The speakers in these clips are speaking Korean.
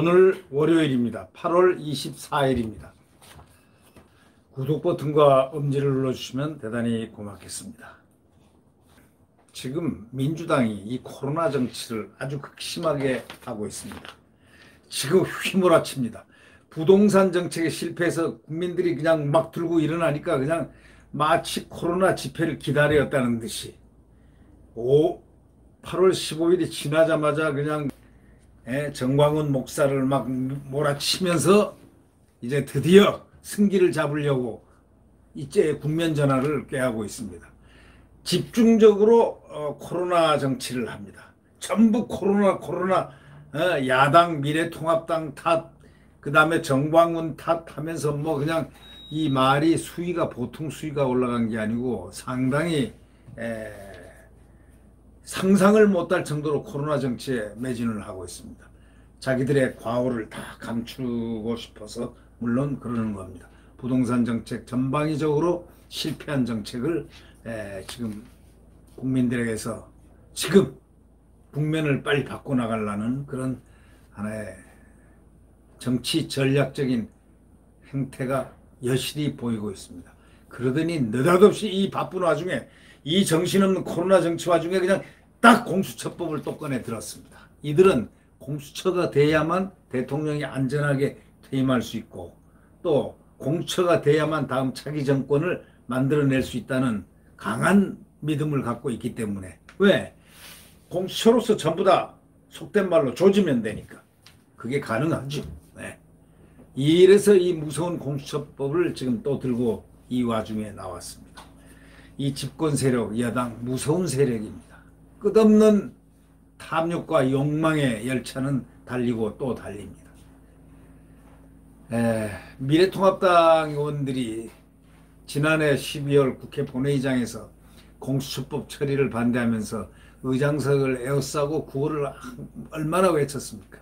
오늘 월요일입니다. 8월 24일입니다. 구독 버튼과 엄지를 눌러주시면 대단히 고맙겠습니다. 지금 민주당이 이 코로나 정치를 아주 극심하게 하고 있습니다. 지금 휘몰아칩니다. 부동산 정책에 실패해서 국민들이 그냥 막 들고 일어나니까 그냥 마치 코로나 집회를 기다렸다는 듯이 8월 15일이 지나자마자 그냥 정광훈 목사를 막 몰아치면서 이제 드디어 승기를 잡으려고 이제 국면 전환을 꾀하고 있습니다. 집중적으로 코로나 정치를 합니다. 전부 코로나 야당 미래통합당 탓, 그 다음에 정광훈 탓 하면서 뭐 그냥 이 말이 수위가 보통 수위가 올라간 게 아니고 상당히 상상을 못할 정도로 코로나 정치에 매진을 하고 있습니다. 자기들의 과오를 다 감추고 싶어서 물론 그러는 겁니다. 부동산 정책 전방위적으로 실패한 정책을 지금 국민들에게서 지금 국면을 빨리 바꿔나가려는 그런 하나의 정치 전략적인 행태가 여실히 보이고 있습니다. 그러더니 느닷없이 이 바쁜 와중에 이 정신없는 코로나 정치 와중에 그냥 딱 공수처법을 또 꺼내 들었습니다. 이들은 공수처가 돼야만 대통령이 안전하게 퇴임할 수 있고 또 공수처가 돼야만 다음 차기 정권을 만들어낼 수 있다는 강한 믿음을 갖고 있기 때문에 왜? 공수처로서 전부 다 속된 말로 조지면 되니까 그게 가능하죠. 네. 이래서 이 무서운 공수처법을 지금 또 들고 이 와중에 나왔습니다. 이 집권 세력, 여당 무서운 세력입니다. 끝없는 탐욕과 욕망의 열차는 달리고 또 달립니다. 미래통합당 의원들이 지난해 12월 국회 본회의장에서 공수처법 처리를 반대하면서 의장석을 에워싸고 구호를 얼마나 외쳤습니까?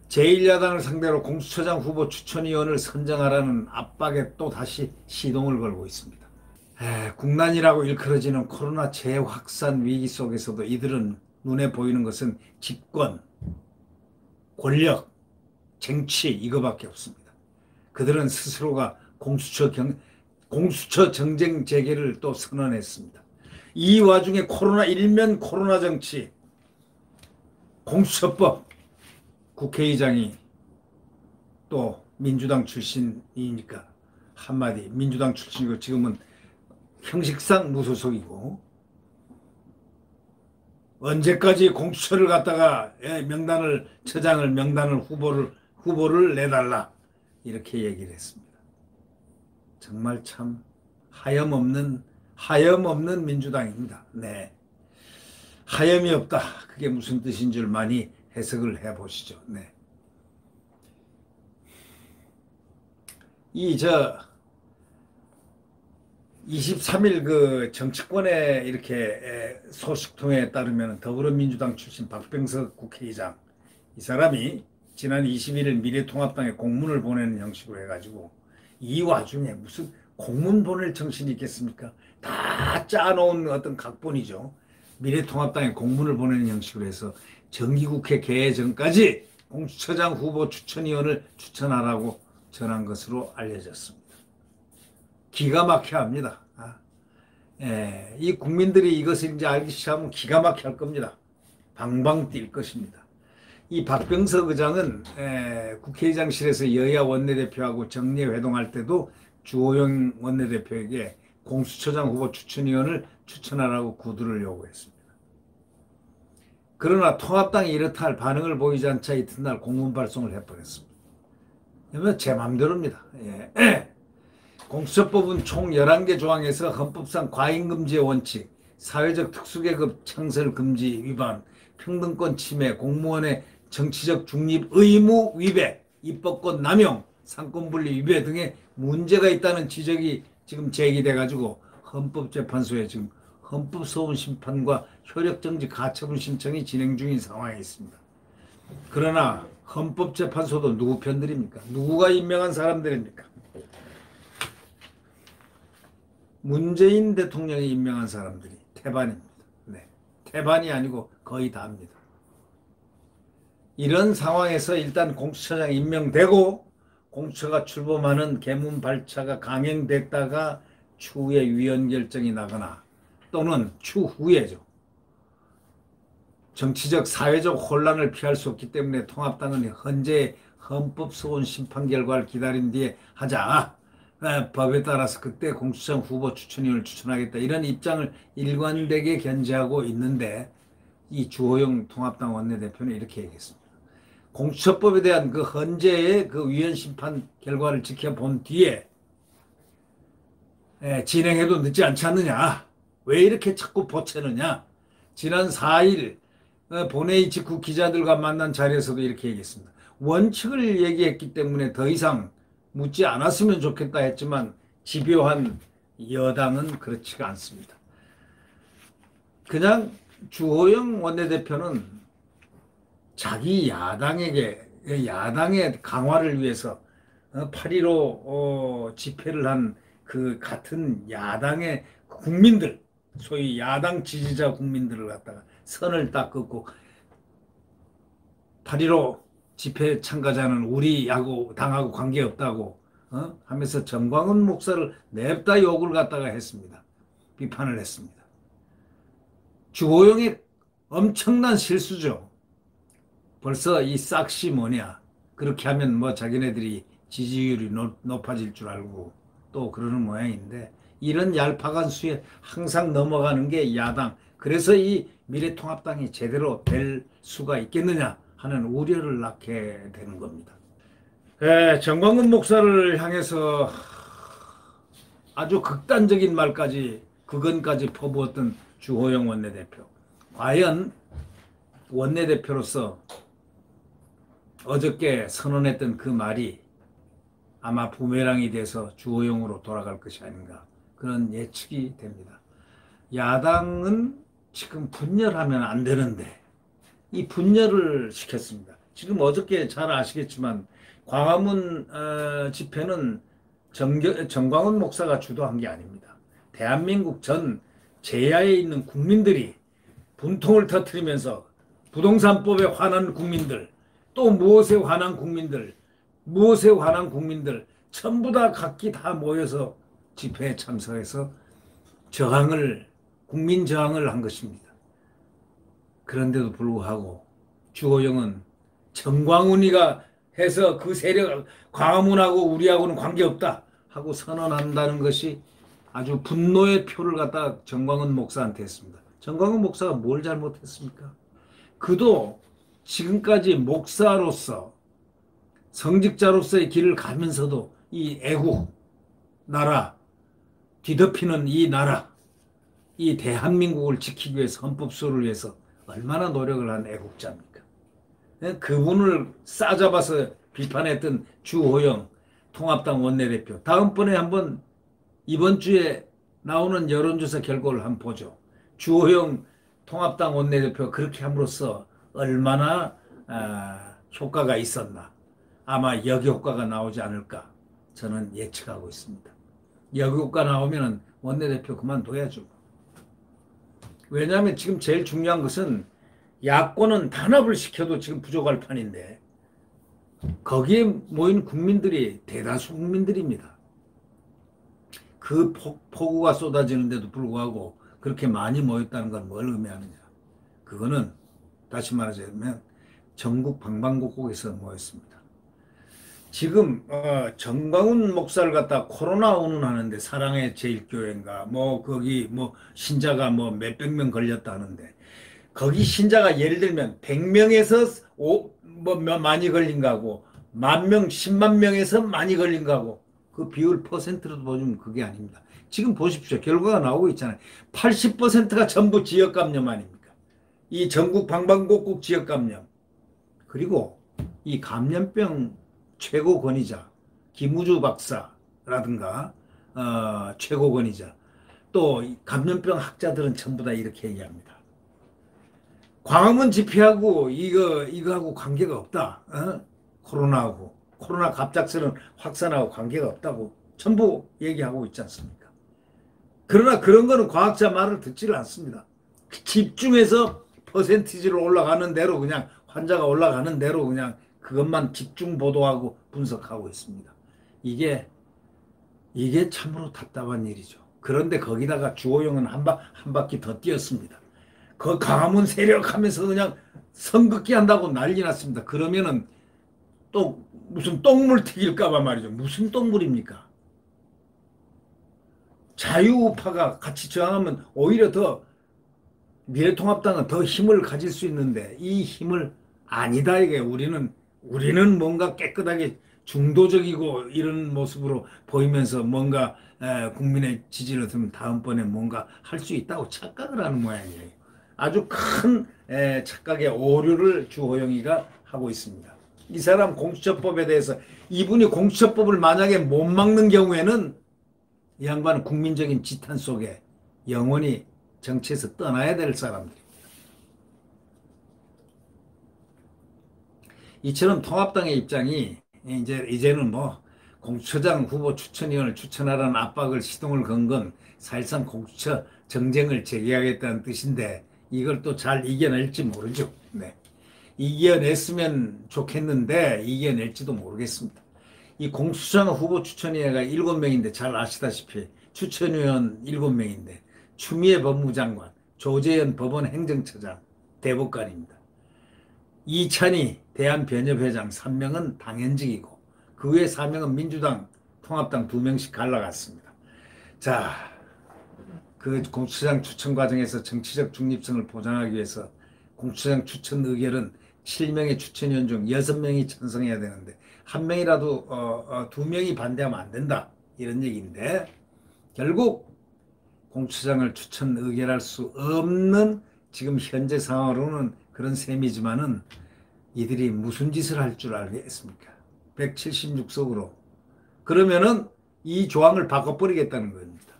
제1야당을 상대로 공수처장 후보 추천위원을 선정하라는 압박에 또 다시 시동을 걸고 있습니다. 국난이라고 일컬어지는 코로나 재확산 위기 속에서도 이들은 눈에 보이는 것은 집권, 권력, 정치 이거밖에 없습니다. 그들은 스스로가 공수처 정쟁 재개를 또 선언했습니다. 이 와중에 일면 코로나 정치, 공수처법, 국회의장이 또 민주당 출신이니까 한마디 민주당 출신이고 지금은 형식상 무소속이고 언제까지 공수처를 갖다가 명단을 후보를 내달라 이렇게 얘기를 했습니다. 정말 참 하염없는 민주당입니다. 네, 하염이 없다. 그게 무슨 뜻인 줄 많이 해석을 해보시죠. 네, 23일 그 정치권의 이렇게 소식통에 따르면 더불어민주당 출신 박병석 국회의장 이 사람이 지난 21일 미래통합당에 공문을 보내는 형식으로 해가지고 이 와중에 무슨 공문 보낼 정신이 있겠습니까? 다 짜놓은 어떤 각본이죠. 미래통합당에 공문을 보내는 형식으로 해서 정기국회 개회 전까지 공수처장 후보 추천위원을 추천하라고 전한 것으로 알려졌습니다. 기가 막혀 합니다. 이 국민들이 이것을 이제 알기 시작하면 기가 막혀 할 겁니다. 방방 뛸 것입니다. 이 박병석 의장은 국회의장실에서 여야 원내대표하고 정례 회동할 때도 주호영 원내대표에게 공수처장 후보 추천위원을 추천하라고 구두를 요구했습니다. 그러나 통합당이 이렇다 할 반응을 보이지 않자 이튿날 공문 발송을 해버렸습니다. 제 맘대로입니다. 공수처법은 총 11개 조항에서 헌법상 과잉금지의 원칙, 사회적 특수계급 창설 금지 위반, 평등권 침해, 공무원의 정치적 중립 의무 위배, 입법권 남용, 상권분리 위배 등의 문제가 있다는 지적이 지금 제기돼가지고 헌법재판소에 지금 헌법소원 심판과 효력정지 가처분 신청이 진행 중인 상황에 있습니다. 그러나 헌법재판소도 누구 편들입니까? 누구가 임명한 사람들입니까? 문재인 대통령이 임명한 사람들이 태반입니다. 네, 태반이 아니고 거의 다입니다. 이런 상황에서 일단 공수처장 임명되고 공수처가 출범하는 개문 발차가 강행됐다가 추후에 위헌 결정이 나거나 또는 추후에죠. 정치적 사회적 혼란을 피할 수 없기 때문에 통합당은 현재 헌법소원 심판 결과를 기다린 뒤에 하자. 법에 따라서 그때 공수처장 후보 추천위원을 추천하겠다. 이런 입장을 일관되게 견지하고 있는데 이 주호영 통합당 원내대표는 이렇게 얘기했습니다. 공수처법에 대한 그 헌재의 그 위헌 심판 결과를 지켜본 뒤에 진행해도 늦지 않지 않느냐. 왜 이렇게 자꾸 보채느냐. 지난 4일 본회의 직후 기자들과 만난 자리에서도 이렇게 얘기했습니다. 원칙을 얘기했기 때문에 더 이상 묻지 않았으면 좋겠다 했지만 집요한 여당은 그렇지가 않습니다. 그냥 주호영 원내대표는 자기 야당의 강화를 위해서 8.15 집회를 한 그 같은 야당의 국민들, 소위 야당 지지자 국민들을 갖다가 선을 딱 긋고 8.15 집회 참가자는 우리 당하고 관계없다고 하면서 정광훈 목사를 냅다 욕을 갖다가 했습니다. 비판을 했습니다. 주호영의 엄청난 실수죠. 벌써 이 싹시 뭐냐. 그렇게 하면 뭐 자기네들이 지지율이 높아질 줄 알고 또 그러는 모양인데 이런 얄팍한 수에 항상 넘어가는 게 야당. 그래서 이 미래통합당이 제대로 될 수가 있겠느냐 하는 우려를 낳게 되는 겁니다. 정광훈 목사를 향해서 아주 극단적인 말까지 그건까지 퍼부었던 주호영 원내대표. 과연 원내대표로서 어저께 선언했던 그 말이 아마 부메랑이 돼서 주호영으로 돌아갈 것이 아닌가 그런 예측이 됩니다. 야당은 지금 분열하면 안 되는데 이 분열을 시켰습니다. 지금 어저께 잘 아시겠지만 광화문 집회는 정광훈 목사가 주도한 게 아닙니다. 대한민국 전 제야에 있는 국민들이 분통을 터뜨리면서 부동산법에 관한 국민들, 또 무엇에 관한 국민들 전부 다 각기 다 모여서 집회에 참석해서 국민 저항을 한 것입니다. 그런데도 불구하고 주호영은 정광훈이가 해서 그 세력, 광화문하고 우리하고는 관계없다 하고 선언한다는 것이 아주 분노의 표를 갖다 정광훈 목사한테 했습니다. 정광훈 목사가 뭘 잘못했습니까? 그도 지금까지 목사로서 성직자로서의 길을 가면서도 이 애국 나라 뒤덮이는 이 나라 이 대한민국을 지키기 위해서 헌법소를 위해서 얼마나 노력을 한 애국자입니까? 그분을 싸잡아서 비판했던 주호영 통합당 원내대표. 다음번에 한번 이번 주에 나오는 여론조사 결과를 한번 보죠. 주호영 통합당 원내대표 그렇게 함으로써 얼마나 효과가 있었나. 아마 역효과가 나오지 않을까 저는 예측하고 있습니다. 역효과 나오면 원내대표 그만둬야죠. 왜냐하면 지금 제일 중요한 것은 야권은 단합을 시켜도 지금 부족할 판인데 거기에 모인 국민들이 대다수 국민들입니다. 그 폭우가 쏟아지는데도 불구하고 그렇게 많이 모였다는 건 뭘 의미하느냐. 그거는 다시 말하자면 전국 방방곡곡에서 모였습니다. 지금 정광훈 목사를 갖다 코로나 운운하는데 사랑의 제일교회인가 뭐 거기 뭐 신자가 뭐 몇백 명 걸렸다 하는데 거기 신자가 예를 들면 100명에서 많이 걸린 거하고 10,000명, 10만 명에서 많이 걸린 거하고 그 비율 퍼센트로 보면 그게 아닙니다. 지금 보십시오. 결과가 나오고 있잖아요. 80%가 전부 지역 감염 아닙니까? 이 전국 방방곡곡 지역 감염. 그리고 이 감염병 최고 권위자 김우주 박사라든가 최고 권위자 또 감염병 학자들은 전부 다 이렇게 얘기합니다. 광화문 집회하고 이거하고 관계가 없다. 코로나하고 코로나 갑작스러운 확산하고 관계가 없다고 전부 얘기하고 있지 않습니까? 그러나 그런 거는 과학자 말을 듣지를 않습니다. 집중해서 퍼센티지로 올라가는 대로 그냥 환자가 올라가는 대로 그냥 그것만 집중 보도하고 분석하고 있습니다. 이게 참으로 답답한 일이죠. 그런데 거기다가 주호영은 한 바퀴 더 뛰었습니다. 그 가문 세력 하면서 그냥 선긋기 한다고 난리 났습니다. 그러면은 또 무슨 똥물 튀길까봐 말이죠. 무슨 똥물입니까? 자유우파가 같이 저항하면 오히려 더 미래통합당은 더 힘을 가질 수 있는데 이 힘을 아니다 이게 우리는 뭔가 깨끗하게 중도적이고 이런 모습으로 보이면서 뭔가 국민의 지지를 얻으면 다음번에 뭔가 할 수 있다고 착각을 하는 모양이에요. 아주 큰 착각의 오류를 주호영이가 하고 있습니다. 이 사람 공수처법에 대해서 이분이 공수처법을 만약에 못 막는 경우에는 이 양반은 국민적인 지탄 속에 영원히 정치에서 떠나야 될 사람들입니다. 이처럼 통합당의 입장이 이제는 뭐 공수처장 후보 추천위원을 추천하라는 압박을 시동을 건 건 사실상 공수처 정쟁을 재개하겠다는 뜻인데 이걸 또 잘 이겨낼지 모르죠. 네. 이겨냈으면 좋겠는데 이겨낼지도 모르겠습니다. 이 공수처장 후보 추천위원회가 7명인데 잘 아시다시피 추천위원 7명인데 추미애 법무장관, 조재현 법원 행정처장, 대법관입니다. 이찬희 대한변협회장 3명은 당연직이고 그 외 4명은 민주당, 통합당 2명씩 갈라갔습니다. 자, 그 공수처장 추천 과정에서 정치적 중립성을 보장하기 위해서 공수처장 추천 의결은 7명의 추천위원 중 6명이 찬성해야 되는데 한 명이라도 2명이 반대하면 안 된다 이런 얘기인데 결국 공수처장을 추천 의결할 수 없는 지금 현재 상황으로는 그런 셈이지만은 이들이 무슨 짓을 할 줄 알겠습니까? 176석으로 그러면은 이 조항을 바꿔버리겠다는 겁니다.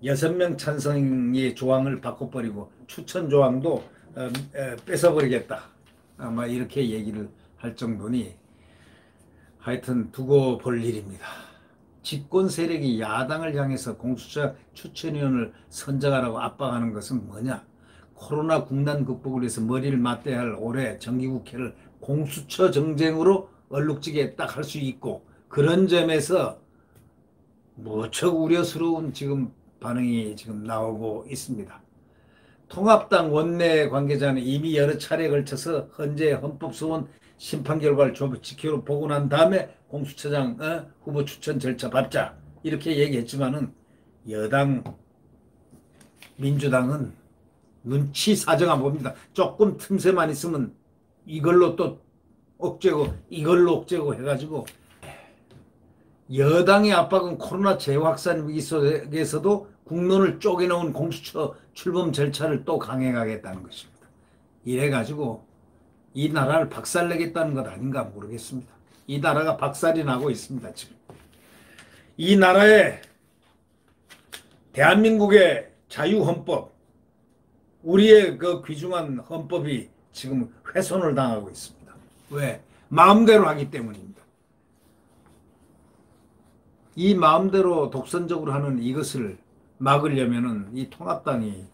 6명 찬성의 조항을 바꿔버리고 추천 조항도 뺏어버리겠다. 아마 이렇게 얘기를 할 정도니 하여튼 두고 볼 일입니다. 집권 세력이 야당을 향해서 공수처 추천위원을 선정하라고 압박하는 것은 뭐냐? 코로나 국난 극복을 위해서 머리를 맞대야 할 올해 정기국회를 공수처 정쟁으로 얼룩지게 딱 할 수 있고 그런 점에서 무척 우려스러운 지금 반응이 지금 나오고 있습니다. 통합당 원내 관계자는 이미 여러 차례에 걸쳐서 헌재 헌법소원 심판 결과를 지켜보고 난 다음에 공수처장 후보 추천 절차 밟자 이렇게 얘기했지만은 여당 민주당은 눈치 사정 안 봅니다. 조금 틈새만 있으면 이걸로 또 억제고 이걸로 억제고 해가지고 여당의 압박은 코로나 재확산 위기 속에서도 국론을 쪼개놓은 공수처 출범 절차를 또 강행하겠다는 것입니다. 이래가지고 이 나라를 박살내겠다는 것 아닌가 모르겠습니다. 이 나라가 박살이 나고 있습니다. 지금 이 나라의 대한민국의 자유헌법 우리의 그 귀중한 헌법이 지금 훼손을 당하고 있습니다. 왜? 마음대로 하기 때문입니다. 이 마음대로 독선적으로 하는 이것을 막으려면은 이 통합당이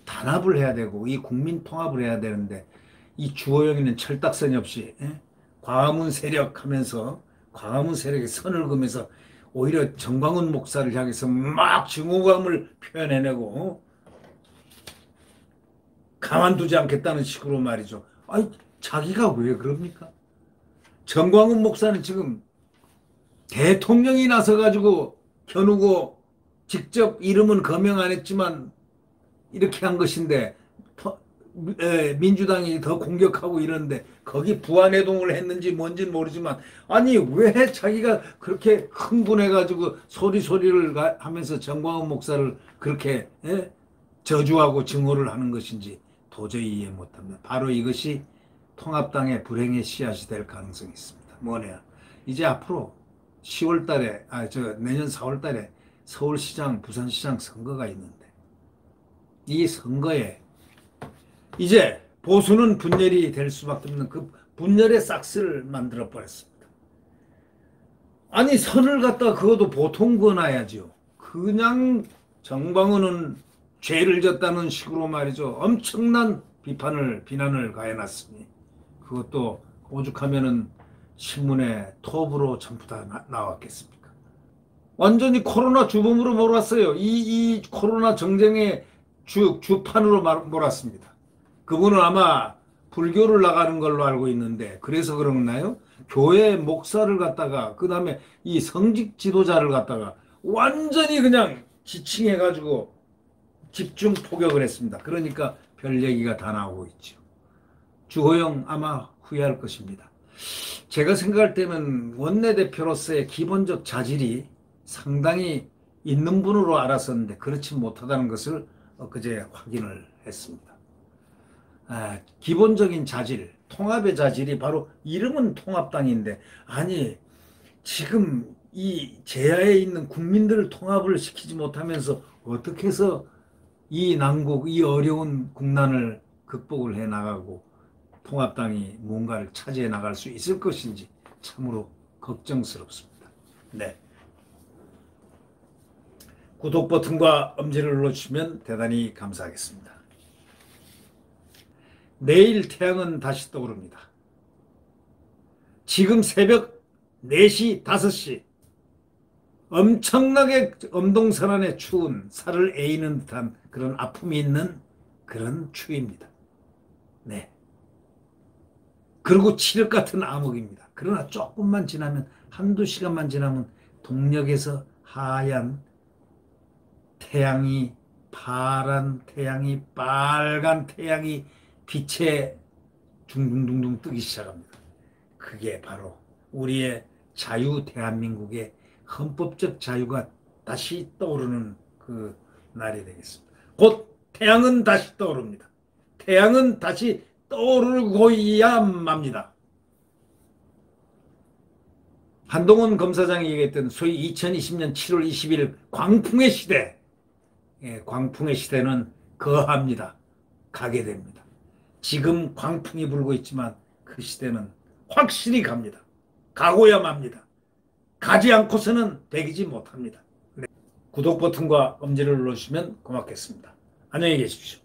단합을 해야 되고 이 국민 통합을 해야 되는데 이 주호영이는 철딱선이 없이 광화문 세력 하면서 광화문 세력의 선을 그으면서 오히려 정광훈 목사를 향해서 막 증오감을 표현해내고 가만두지 않겠다는 식으로 말이죠. 아니 자기가 왜 그럽니까? 정광훈 목사는 지금 대통령이 나서가지고 겨누고 직접 이름은 거명 안 했지만 이렇게 한 것인데 민주당이 더 공격하고 이러는데 거기 부안해동을 했는지 뭔지는 모르지만 아니 왜 자기가 그렇게 흥분해가지고 소리를 하면서 정광훈 목사를 그렇게 저주하고 증오를 하는 것인지 도저히 이해 못합니다. 바로 이것이 통합당의 불행의 씨앗이 될 가능성이 있습니다. 뭐냐 이제 앞으로 10월 달에 내년 4월 달에 서울시장 부산시장 선거가 있는데 이 선거에 이제 보수는 분열이 될 수밖에 없는 그 분열의 싹스를 만들어 버렸습니다. 아니 선을 갖다 그것도 보통 그어놔야죠. 그냥 정광훈은 죄를 졌다는 식으로 말이죠. 엄청난 비난을 가해놨으니 그것도 오죽하면은 신문에 톱으로 전부 다 나왔겠습니까? 완전히 코로나 주범으로 몰았어요. 이 코로나 정쟁의 주판으로 몰았습니다. 그분은 아마 불교를 나가는 걸로 알고 있는데 그래서 그러나요? 교회 목사를 갖다가 그다음에 이 성직 지도자를 갖다가 완전히 그냥 지칭해가지고 집중 포격을 했습니다. 그러니까 별 얘기가 다 나오고 있죠. 주호영 아마 후회할 것입니다. 제가 생각할 때는 원내대표로서의 기본적 자질이 상당히 있는 분으로 알았었는데 그렇지 못하다는 것을 엊그제 확인을 했습니다. 기본적인 자질, 통합의 자질이 바로 이름은 통합당인데 아니 지금 이 제야에 있는 국민들을 통합을 시키지 못하면서 어떻게 해서 이 난국, 이 어려운 국난을 극복을 해 나가고 통합당이 뭔가를 차지해 나갈 수 있을 것인지 참으로 걱정스럽습니다. 네. 구독 버튼과 엄지를 눌러주시면 대단히 감사하겠습니다. 내일 태양은 다시 떠오릅니다. 지금 새벽 4시, 5시 엄청나게 엄동설안의 추운 살을 에이는 듯한 그런 아픔이 있는 그런 추위입니다. 네. 그리고 칠흑 같은 암흑입니다. 그러나 조금만 지나면 한두 시간만 지나면 동력에서 하얀 태양이 파란 태양이 빨간 태양이 빛에 둥둥둥둥 뜨기 시작합니다. 그게 바로 우리의 자유 대한민국의 헌법적 자유가 다시 떠오르는 그 날이 되겠습니다. 곧 태양은 다시 떠오릅니다. 태양은 다시 떠오르고야 맙니다. 한동훈 검사장이 얘기했던 소위 2020년 7월 20일 광풍의 시대, 광풍의 시대는 거합니다. 가게 됩니다. 지금 광풍이 불고 있지만 그 시대는 확실히 갑니다. 가고야 맙니다. 가지 않고서는 되지 못합니다. 구독 버튼과 엄지를 눌러주시면 고맙겠습니다. 안녕히 계십시오.